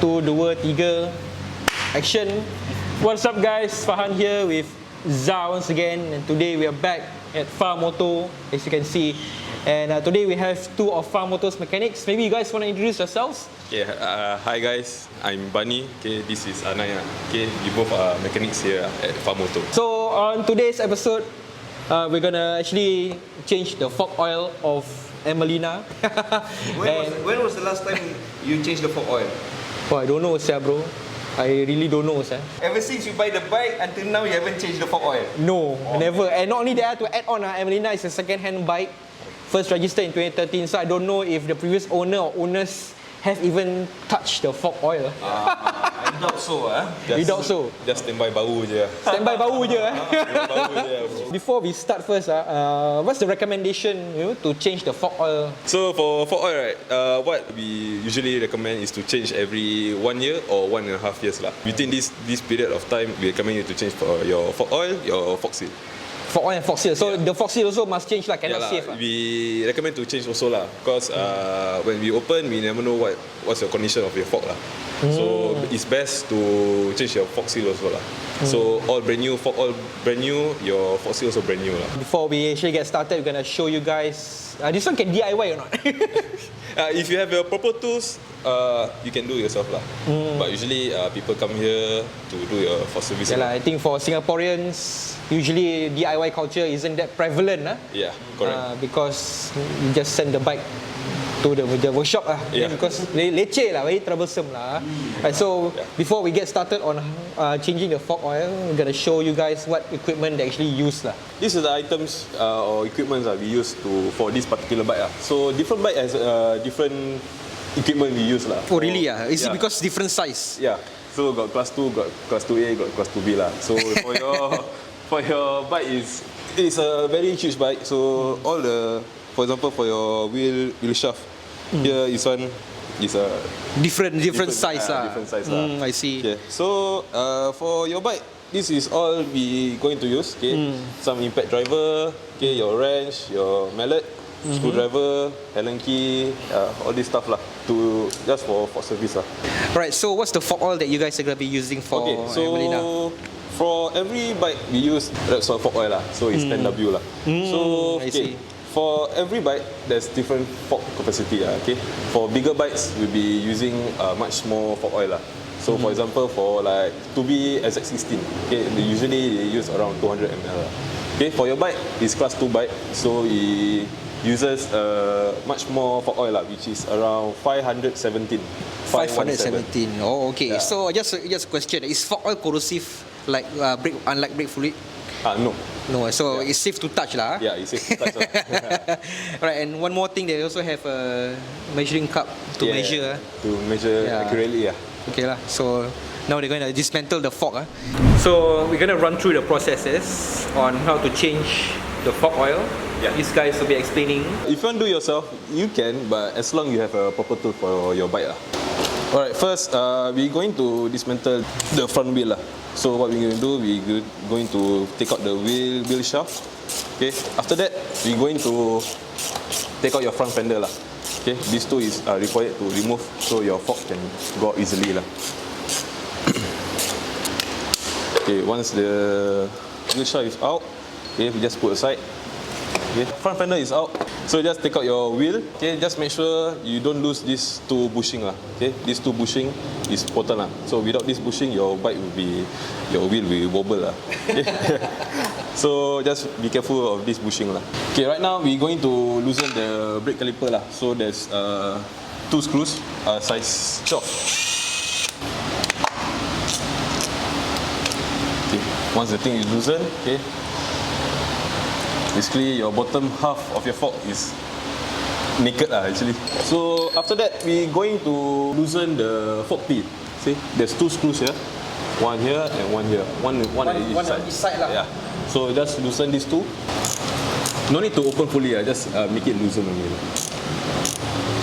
1, 2, 3, action. What's up guys, Fahan here with Za once again, and today we are back at Farm Moto, as you can see. And today we have two of Farm Moto's mechanics. Maybe you guys want to introduce yourselves? Okay, hi guys, I'm Bunny. Okay, this is Anaya. Okay, we both are mechanics here at Farm Moto. So on today's episode, we're gonna actually change the fork oil of Emelina. When was the last time you changed the fork oil? Oh, I don't know, bro. I really don't know, sir. Ever since you buy the bike until now, you haven't changed the fork oil? No, never. And not only that, to add on, Emelina is a second-hand bike, first registered in 2013. So I don't know if the previous owner or owners have even touched the fork oil. I doubt so. You doubt so? Just standby bau je. Standby bau je. Bau je, bro. Before we start first, what's the recommendation to change the fork oil? So for oil, right, what we usually recommend is to change every 1 year or 1.5 years lah. Within this period of time, we recommend you to change for your fork oil, your fork seal. Fork oil and fork seal. So the fork seal also must change lah, cannot save lah. We recommend to change also lah, because when we open, we never know what's the condition of your fork lah. So it's best to change your fork seal also lah. So all brand new, fork oil brand new, your fork seal also brand new lah. Before we actually get started, we're gonna show you guys. This one can DIY or not? If you have your proper tools, you can do it yourself lah. But usually people come here to do your for service. Yeah lah, I think for Singaporeans, usually DIY culture isn't that prevalent lah. Yeah, correct. Because you just send the bike to the workshop lah. Yeah. Because leceh lah, very troublesome lah. So before we get started on changing the fork oil, we're gonna show you guys what equipment they actually use lah. These are the items or equipment that we use for this particular bike lah. So different bike has different equipment we use lah. Oh really ah? Is it because different size? Yeah. So got class 2, got class 2A, got class 2B lah. So for your bike it's a very huge bike. So all the, for example, for your wheel shaft, here is one is a different size lah. Different size lah. I see. Okay. So for your bike, this is all we going to use. Okay. Some impact driver, okay, your wrench, your mallet, screwdriver, Allen key, all this stuff lah, to just for service lah. Right. So what's the fork oil that you guys are gonna be using for Emelina? For every bike we use Repsol fork oil lah. So it's 10W lah. So I see. For every bike, there's different fork capacity. Okay. For bigger bikes, we'll be using much more fork oil lah. So for example, for like 2B SX16, okay, they usually use around 200 ml. Okay. For your bike, it's class 2 bike, so it uses much more fork oil lah, which is around 517. 517. Oh, okay. Yeah. So just a question: is fork oil corrosive like unlike brake fluid? No. No, so it's safe to touch lah. Yeah, it's safe to touch lah. Right, and one more thing, they also have a measuring cup to measure. To measure accurately, yeah. Okay lah. So now they're going to dismantle the fork. So we're going to run through the processes on how to change the fork oil. Yeah. These guys will be explaining. If you want to do yourself, you can, but as long you have a proper tool for your bike lah. Alright, first we're going to dismantle the front wheel lah. So what we're going to do, we're going to take out the wheel shaft. Okay. After that, we're going to take out your front fender lah. Okay. These two is required to remove so your fork can go out easily lah. Okay. Once the wheel shaft is out, okay, we just put aside. Okay. Front fender is out, so just take out your wheel. Okay, just make sure you don't lose these two bushing lah. Okay, these two bushing is important lah. So without this bushing, your wheel will wobble lah. Okay. So just be careful of this bushing lah. Okay, right now we're going to loosen the brake caliper lah. So there's 2 screws, size 12. Okay, once the thing is loosened, okay. Basically, your bottom half of your fork is naked lah actually. So after that, we're going to loosen the fork teeth. See, there's 2 screws here, one here and one here. One on each side lah. Yeah. So just loosen these 2. No need to open fully. Just make it loosen only.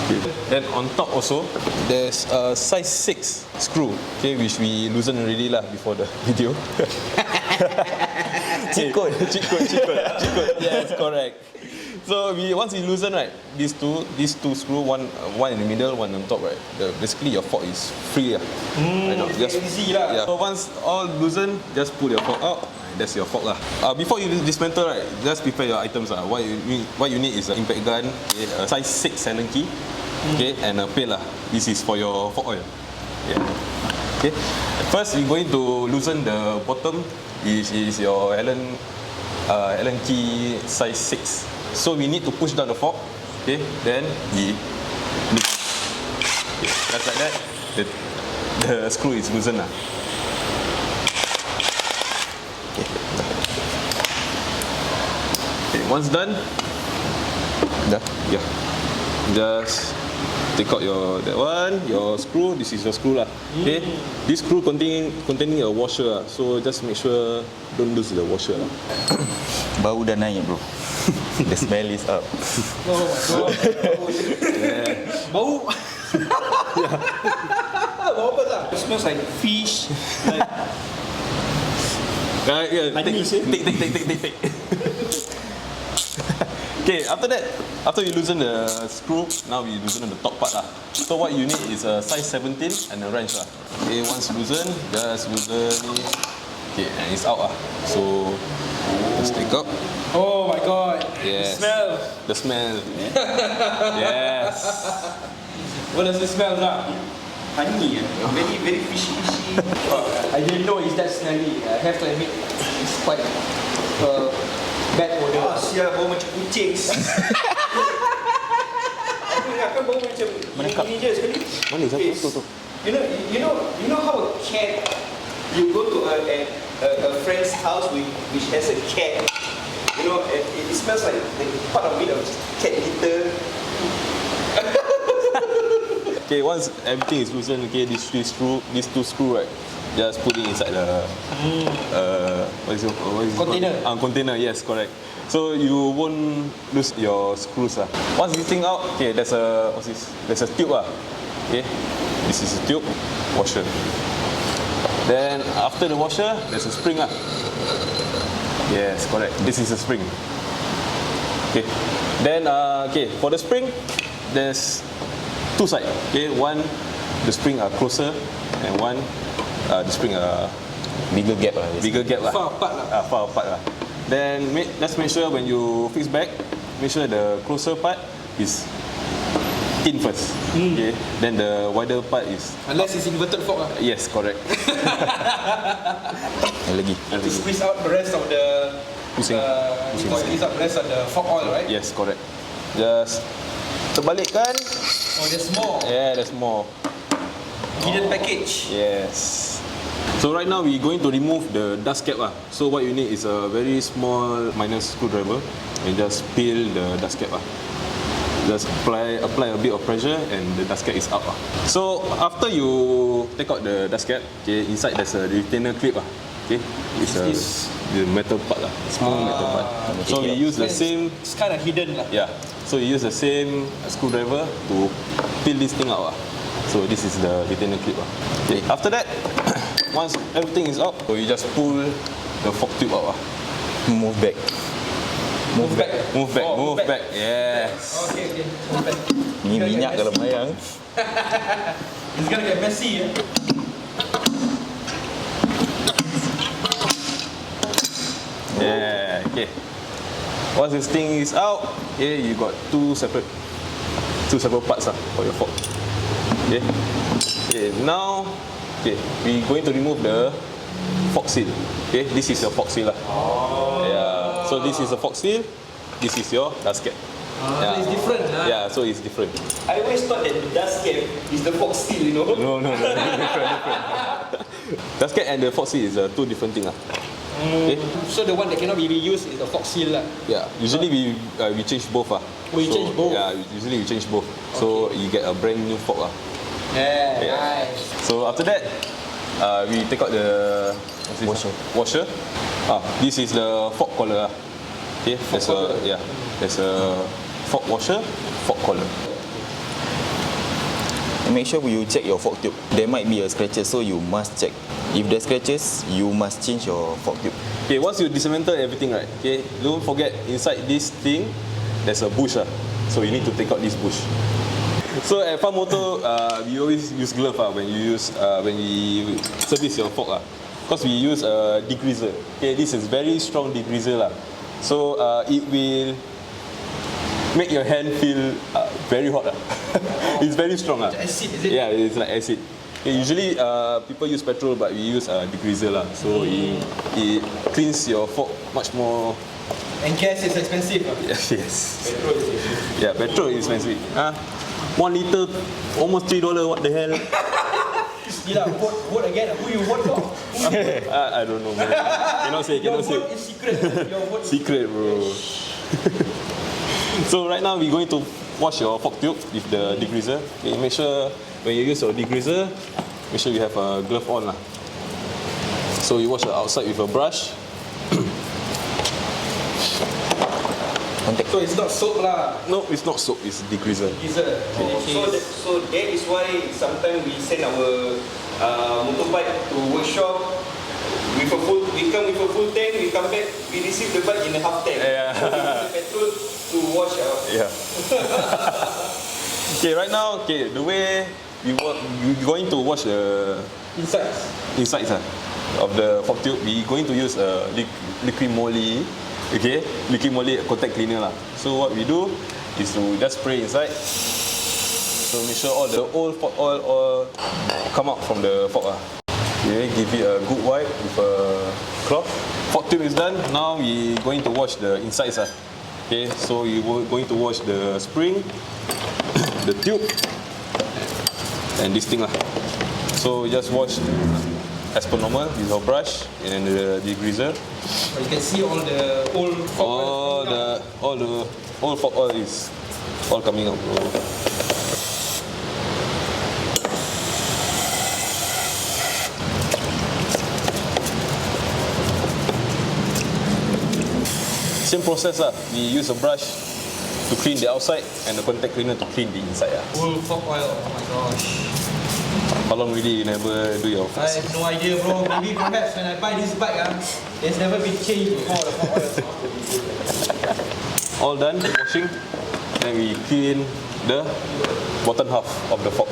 Okay. Then on top also, there's a size 6 screw. Okay, which we loosened already lah before the video. Cheat code. Yes, correct. So once you loosen, right, these two screw, one in the middle, one on top, right. Basically your fork is free. Just easy lah. Yeah. So once all loosen, just pull your fork out. That's your fork lah. Before you dismantle, right, just prepare your items lah. What you need is an impact gun, okay, a size 6 Allen key, okay, and a pail lah. This is for your fork oil. Yeah. Okay. First, we're going to loosen the bottom. Is your Allen key size 6. So we need to push down the fork. Okay. Then we loosen. Okay. Just like that, the screw is loosened lah. Okay. Once done, yeah. Just take out your screw. This is your screw lah. Okay. This screw containing a washer lah. So just make sure don't lose the washer lah. Bau dah naik bro. The smell is up. Oh my god. Bau. Bau apa tak? It smells like fish. Yeah, take. Okay, after you loosen the screw, now we loosen the top part lah. So what you need is a size 17 and a wrench lah. Okay, once loosen, just loosen it. Okay, and it's out lah. So just take out. Oh my god. Yes. The smell. Yes. What does it smell like? Honey, very very fishy. I didn't know it's that smelly. I have to admit, it's quite bad odor. Sial, bau macam kucing. Aku akan bau macam ini je sekali. Mana satu tu? You know how a cat, you go to a friend's house which has a cat. You know, it smells like part of it of cat litter. Okay, once everything is loosened, okay, these two screw, right, just put it inside the what is it Container. Container, yes, correct. So you won't lose your screws lah. Once this thing out, okay, there's a tube lah. Okay, this is a tube, washer. Then after the washer, there's a spring lah. Yes, correct. This is a spring. Okay. Then okay, for the spring, there's two sides. Okay, one the spring are closer, and one the spring are Bigger gap lah. bigger gap lah. Far apart lah. Far apart lah. Then let's make sure when you fix back, make sure the closer part is in first. Okay. Then the wider part is Unless it's inverted fork lah. yes, correct. Lagi. To squeeze out the rest of the Pusing. squeeze out the rest of the fork oil, right? Yes, correct. Just terbalikkan. Oh, there's more. Yeah, there's more. Hidden package. Yes. So right now we're going to remove the dust cap lah. So what you need is a very small minus screwdriver and just peel the dust cap lah. Just apply a bit of pressure and the dust cap is out lah. So after you take out the dust cap, okay, inside there's a retainer clip lah. Okay, it's the metal part lah, small metal part. So we use the same. It's kind of hidden lah. Yeah. So you use the same screwdriver to peel this thing out lah. So this is the retainer clip lah. Okay. After that, once everything is out, so you just pull the fork tube out lah. Move back. Move back. Move back. Oh, move back. Yes. Okay. Move back. Ni minyak kalau mayang. It's gonna get messy. Yeah. Okay. Once this thing is out, okay, you got two separate parts lah for your fork. Okay. Okay. Now, okay, we going to remove the fork seal. Okay, this is your fork seal lah. Yeah. So this is a fork seal. This is your dust cap. So it's different lah. Yeah, so it's different. I always thought that the dust cap is the fork seal, you know. No. different. Dust cap and the fork seal is two different things lah. Okay. So the one that cannot be reused is the fork seal lah. Yeah. Usually we change both lah. Oh, you change both? Yeah. Usually we change both. So you get a brand new fork lah. Yeah. Nice. So after that, we take out the washer. This is the fork collar. Okay, there's a fork washer, fork collar. And make sure you check your fork tube. There might be a scratches, so you must check. If there's scratches, you must change your fork tube. Okay, once you dismantle everything, right? Okay, don't forget inside this thing there's a bush. So you need to take out this bush. So at Farm Motor, we always use glove when we service your fork. Because we use a degreaser. Okay, this is very strong degreaser. So it will make your hand feel very hot. It's very strong. Acid, is it? Yeah, it's like acid. Okay, usually people use petrol, but we use degreaser. So it cleans your fork much more. And gas is expensive. Yes. Petrol is expensive. Yeah, petrol is expensive. 1 liter, almost $3. What the hell? Gila, vote again. Who you vote for? I don't know, man. Cannot say. Your vote is secret. Your vote is Secret, bro. So right now we're going to wash your fork tube with the degreaser. Okay, make sure when you use your degreaser, make sure you have a glove on. So you wash the outside with a brush. So it's not soap lah. No, it's not soap, it's degreaser. So that is why sometimes we send our motorbike to workshop with a full. We come with a full tank. We come back. We receive the bike in a half tank. Yeah. So we use the petrol to wash our. Yeah. Okay, right now, the way we're going to wash the insides of the fork tube, we're going to use a liquid moly. Okay, liquid moly contact cleaner lah. So what we do is to just spray inside. So make sure all the old fork oil all come out from the fork. Okay, give it a good wipe with a cloth. Fork tube is done. Now we're going to wash the insides. Okay, so we're going to wash the spring, the tube, and this thing . So just wash as per normal with your brush and the degreaser. You can see all the old fork All the old fork oil is all coming out, bro. Same process We use a brush to clean the outside and the contact cleaner to clean the inside old fork oil. Oh my gosh. How long really you never do your I have no idea, bro. Maybe perhaps when I buy this bike, it's never been changed before. The fork oil. All done washing, then we clean the bottom half of the fork.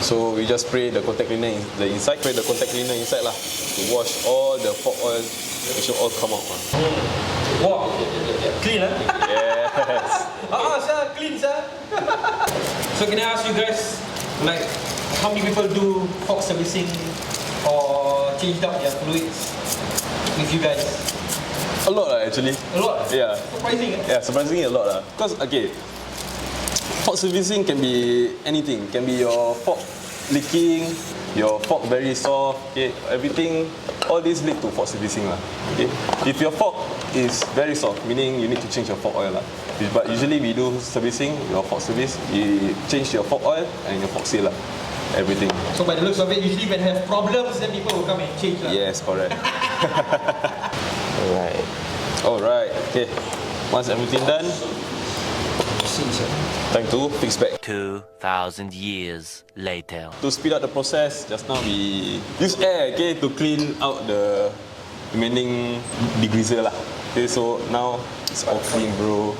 So we just spray the contact cleaner spray the contact cleaner inside to wash all the fork oil. It should all come out. Wow, clean Yes. sir, clean sir. So can I ask you guys, like, how many people do fork servicing or change out their fluids with you guys? A lot actually. A lot. Yeah. Surprising. Yeah, surprisingly a lot Because fork servicing can be anything. Can be your fork leaking, your fork very soft. Okay, everything. All these lead to fork servicing Okay. If your fork is very soft, meaning you need to change your fork oil But usually we do servicing, your fork service, you change your fork oil and your fork seal everything. So by the looks of it, usually when have problems, then people will come and change Yes, correct. Alright. Okay. Once everything done, time to fix back. 2,000 years later. To speed up the process, just now we use air to clean out the remaining degreaser Okay, so now it's all clean, bro.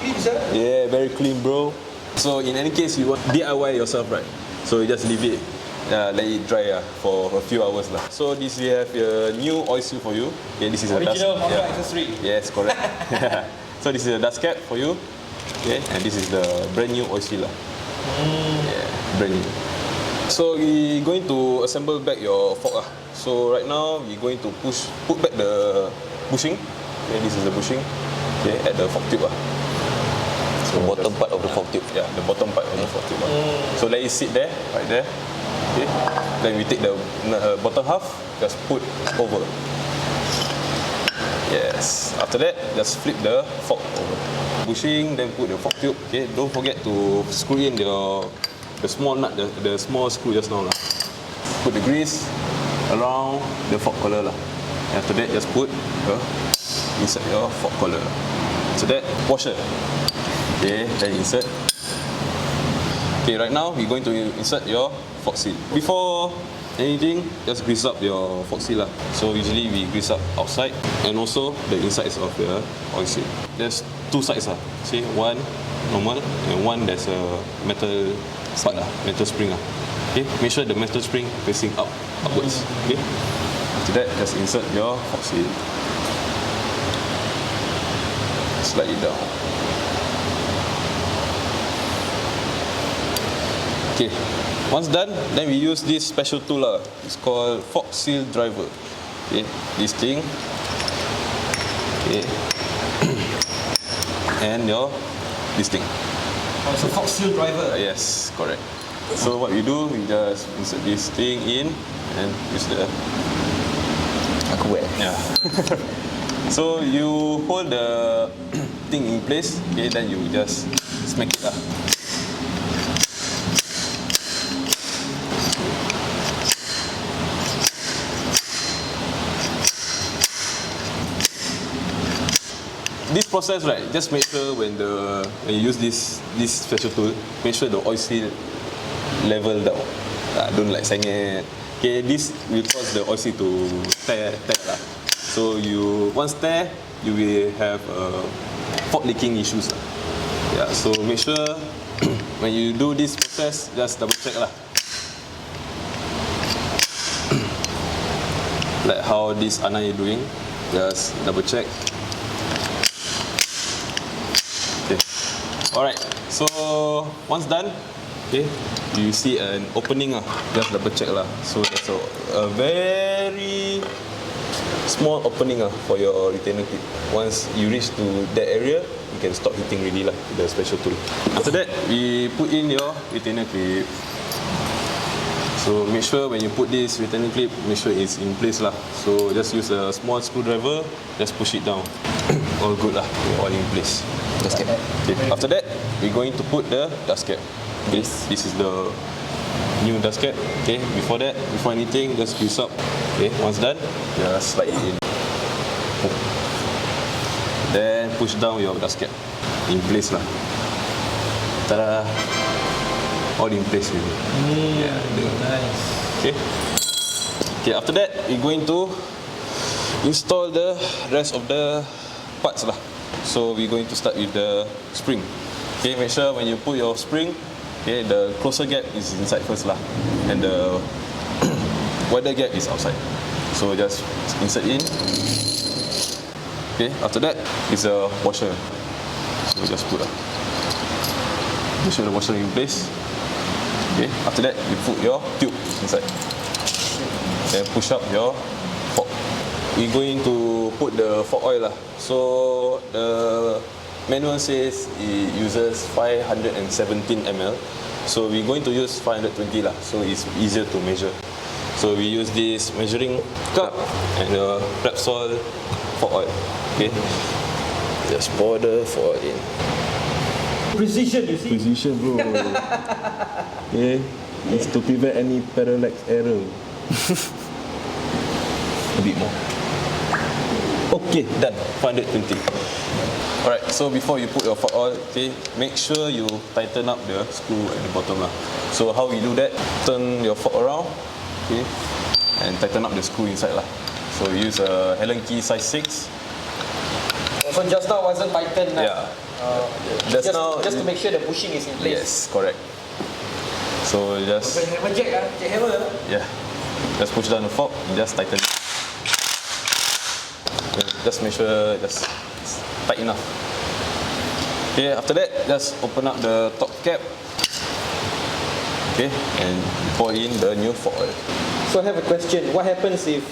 Clean sir. Yeah, very clean, bro. So in any case, you want DIY yourself, right? So you just leave it, let it dry for a few hours So this we have a new oil seal for you. Okay, this is Original a dust. Honda accessory. Yes, correct. So this is a dust cap for you. Okay, and this is the brand new oil seal. Yeah, brand new. So we're going to assemble back your fork. So right now we're going to put back the bushing. Okay, this is the bushing. Okay, at the fork tube. The bottom part of the fork tube. Yeah, the bottom part of the fork tube. So let it sit there, right there. Okay. Then we take the bottom half, just put over. Yes. After that, just flip the fork over. Bushing, then put the fork tube. Okay. Don't forget to screw in the small nut, the small screw just now Put the grease around the fork collar After that, just put inside your fork collar. So that washer. Okay, then insert. Okay, right now we're going to insert your fork seal. Before anything, just grease up your fork seal lah. So usually we grease up outside and also the insides of the oil seal. There's two sides lah. See, one normal and one there's a metal part lah, metal spring lah. Okay, make sure the metal spring facing upwards. Okay. After that, just insert your fork seal. Slide it down. Okay, once done, then we use this special tool lah. It's called fork seal driver. Okay, this thing. Okay, and this thing. Oh, it's a fork seal driver. Yes, correct. So what we do, we just insert this thing in and use the. Aku buat. Yeah. So you hold the thing in place, okay, then you just smack it lah. This process, right, just make sure when you use this special tool, make sure the oil seal level down. Don't like sengit. Okay, this will cause the oil seal to tear lah. So you once tear, you will have fork leaking issues lah. Yeah, so make sure when you do this process, just double check lah. Like how this Anai is doing, just double check. Okay. Alright, so once done, okay, you see an opening lah. Just double check lah. So there's a very small opening for your retainer clip. Once you reach to that area, you can stop hitting really lah with the special tool. After that, we put in your retainer clip. So make sure when you put this retainer clip, make sure it's in place lah. So just use a small screwdriver, just push it down. All good lah, all in place. Dust cap. Okay. After that, we're going to put the dust cap. This is the new dust cap. Okay, before anything, just grease up. Okay, once done, just slide it in. Then push down your dust cap in place lah. Ta-da! All in place really. Yeah, Nice. okay. Okay, after that, we're going to install the rest of the parts lah. So we're going to start with the spring. Okay, make sure when you put your spring, okay, the closer gap is inside first lah, and the wider gap is outside. So just insert in. Okay, after that is a washer. So just put make sure the washer in place. Okay, after that you put your tube inside. Then push up your fork. We're going to put the fork oil lah. So the manual says it uses 517 ml. So we're going to use 520 lah. So it's easier to measure. So we use this measuring cup and a Repsol fork oil. Okay. Just pour the fork oil in. Precision, you see. Precision, bro. Okay. It's to prevent any parallax error. A bit more. Okay, done. 520. Alright, so before you put your fork oil, okay, make sure you tighten up the screw at the bottom lah. So how we do that? Turn your fork around, okay, and tighten up the screw inside lah. So we use a Allen key size 6. So just now wasn't tightened lah. Yeah. Just to make sure the bushing is in place. Yes, correct. So just Hammer jack ah, jack hammer. yeah, just push down the fork and just tighten. Just make sure just tight enough. Okay, after that, just open up the top cap. Okay, and pour in the new fork oil. So I have a question. What happens if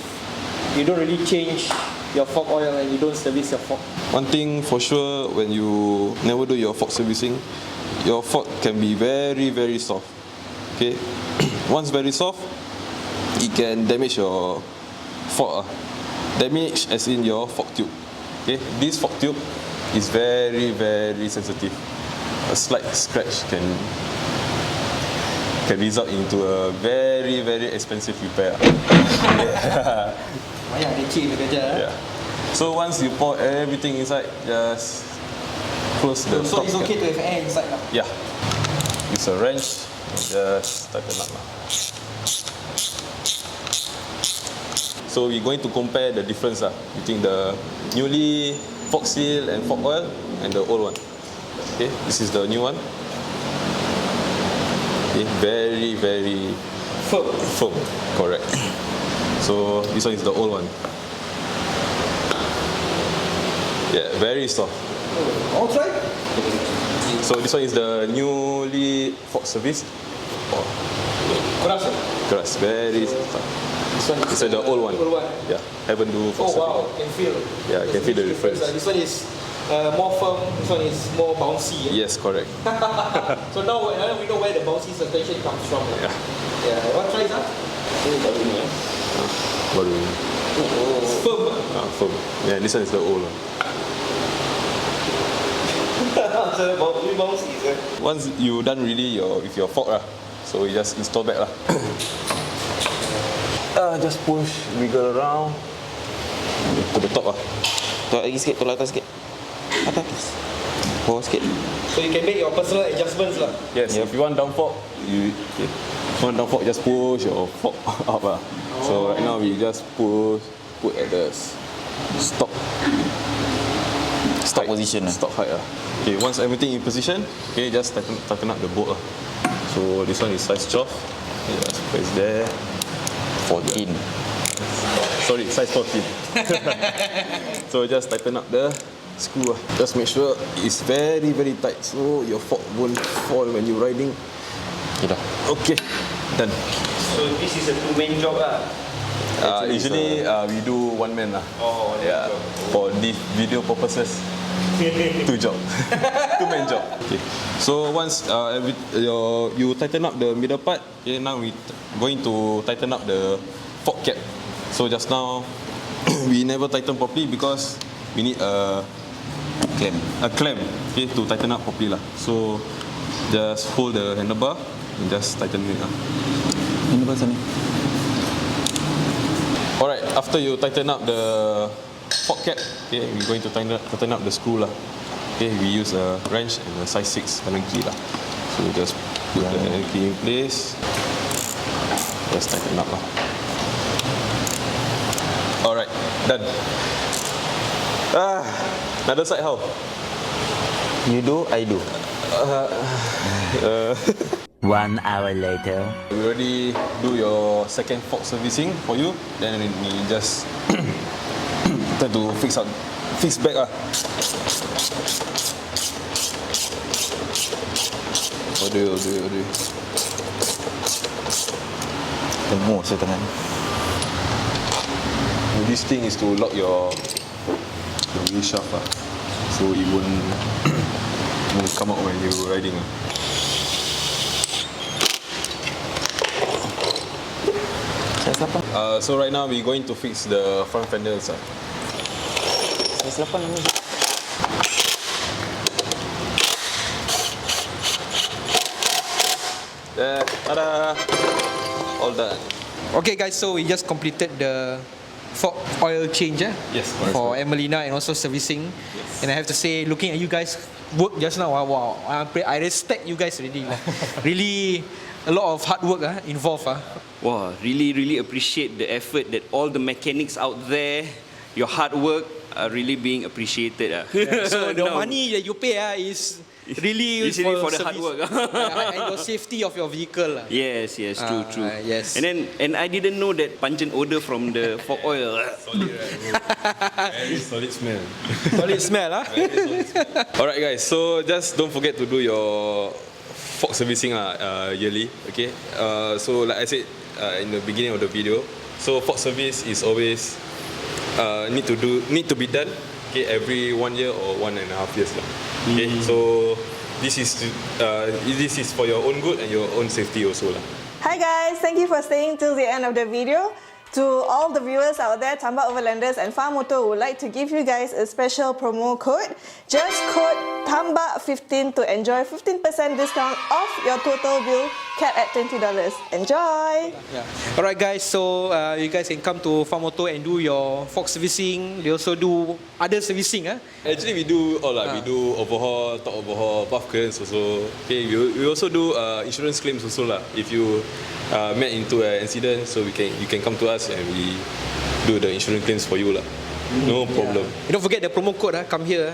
you don't really change your fork oil and you don't service your fork? One thing for sure, when you never do your fork servicing, your fork can be very, very soft. Okay, once very soft, it can damage your fork. Damage as in your fork tube. Okay, this fork tube is very, very sensitive. A slight scratch can result into a very, very expensive repair. Banyak leceh kerja. Yeah. So once you pour everything inside, just close the So top it's okay cap. to have air inside lah. Yeah. Use a wrench, just tighten up lah. So we're going to compare the difference between the newly fork seal and fork oil and the old one. Okay, this is the new one. Okay, very, very firm. Correct. So this one is the old one. Yeah, very soft. I'll try. So this one is the newly fork service. Oh, Keras. keras, very soft. This is the old one. Yeah, haven't do fork Oh wow, service. can feel. Yeah, I can feel the difference. This one is more firm, this one is more bouncy. Yes, correct. So now we know where the bouncy sensation comes from. Yeah. Yeah. What try is that? Baru. It's firm. Firm. Yeah, this one is the old one. Bouncy, sir. Once you done really with your fork so you just install back just push, wiggle around to the top Tolak lagi sikit, tolak atas sikit. Atas. Bawah sikit. So you can make your personal adjustments lah. Yes, if you want down fork, just push your fork up So right now we just put at the stop position Stop height Okay, once everything in position, okay, just tighten up the bolt So this one is size 12. Okay, just press there. 14. Sorry, size 14. So just tighten up the screw. Just make sure it's very, very tight so your fork won't fall when you're riding. Okay dah. Okay, done. So this is a two-man job Usually we do one man Oh, one yeah, job. for these video purposes. Two-man job. Okay. So once you tighten up the middle part, okay, now we going to tighten up the fork cap. So just now we never tighten properly because we need a clamp, okay, to tighten up properly So just hold the handlebar and just tighten it Handlebar sana. Alright, after you tighten up the fork cap, okay, we're going to tighten up the screw Okay, we use a wrench and a size 6 Allen key So just put the Allen key in place. Just tighten up Alright, done. Another side how? You do, I do. 1 hour later. We already do your second fork servicing for you. Then we just try to fix back Order. Lemah saya tangan. This thing is to lock your wheel shaft so it won't come out when you're riding So right now we're going to fix the front fenders Saya 8 nama. There, tada! All done. Okay guys, so we just completed the fork oil change Yes, for Emelina and also servicing. And I have to say, looking at you guys work just now, wow, I respect you guys already. Really a lot of hard work involved. Wow, really appreciate the effort that all the mechanics out there, your hard work are really being appreciated. Yeah, so the money that you pay is really It's really for the hard service. work. And your safety of your vehicle. Yes, true. Yes. And I didn't know that pungent odor from the fork oil. Solid, right? Very solid smell. Solid smell, Alright guys, so just don't forget to do your fork servicing yearly. Okay. So like I said in the beginning of the video, so fork service is always need to be done. Okay, every 1 year or 1.5 years. Okay, so this is for your own good and your own safety also Hi guys, thank you for staying till the end of the video. To all the viewers out there, Tambak Overlanders and Farm Motor would like to give you guys a special promo code. Just code TAMBAK15 to enjoy 15% discount off your total bill, capped at $20. Enjoy! Yeah. Alright guys, so you guys can come to Farm Motor and do your fork servicing. They also do other servicing. Actually, we do all we do overhaul, top overhaul, buff clearance also. Okay, we also do insurance claims also If you met into an incident, so you can come to us us and we do the insurance claims for you lah. No problem. You don't forget the promo code, come here.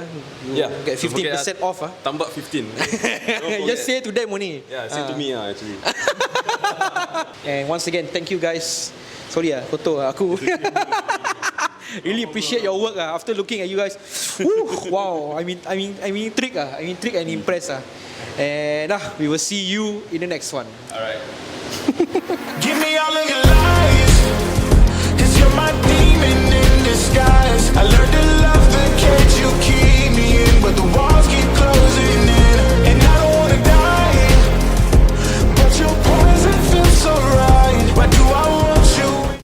You get 15% off. Tambah 15. Just say to them only. Yeah, say to me actually. And once again, thank you guys. Sorry kotor aku. Really appreciate your work after looking at you guys. Woo, wow, I'm intrigued and impressed And we will see you in the next one. Alright. Give me all of your lies, 'cause you're my demon in disguise. I